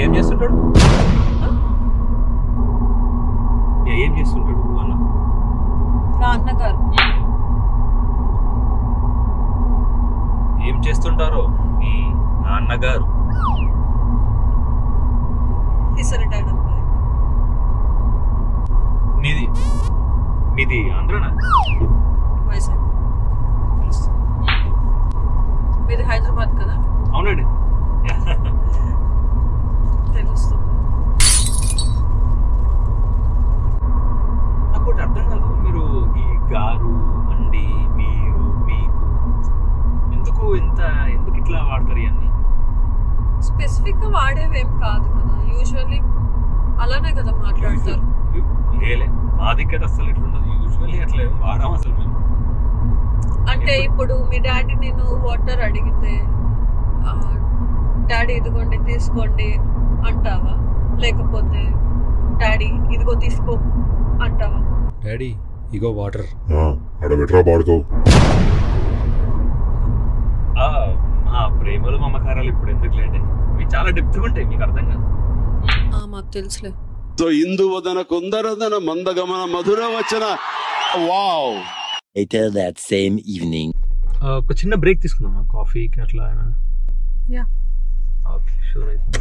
ఏం చేస్తుంటాడు అన్న? నా అన్నగారు ఏం చేస్తుంటారో మీ నాన్నగారు? Retired employee. మీది ఆంధ్రనా? వైజాగ్. మీది హైదరాబాద్ కదా? అవునండి. తెలుస్తుంది. నాకు ఒకటి అర్థం కాదు, మీరు ఈ గారు అండి మీరు మీకు ఎందుకు ఇట్లా వాడతారు ఇవన్నీ? స్పెసిఫిక్ గా వాడేవేం కాదు కదా, యూజువల్లీ అలానే కదా మాట్లాడతారు. లేలే మా దిక్కత అసలు ఇట్లుండదు, యూజువల్లీ అట్లా వాడాం అసలు మేము. అంటే ఇప్పుడు మీ డాడీ నేను వాటర్ అడిగితే డాడీ ఇదిగోండి తీసుకోండి అంటావా, లేకపోతే డాడీ ఇదిగో తీసుకో అంటావా? డాడీ ఇగో వాటర్. అడబెట్రా బాడుతావు. మా ప్రేమలు మమకారాలు ఇప్పుడు ఎందుకు లేండి, ఇవి చాలా డెప్త్గా ఉంటాయి, మీకు అర్థం కాదు. మాకు తెలుసులే. ఇందువదన కుందరదన మందగమన మధుర వచన. Wow. Later that same evening. ఒక చిన్న బ్రేక్ తీసుకుందామా కాఫీకి అట్లా? యా ఓకే, షూర్ అయితే.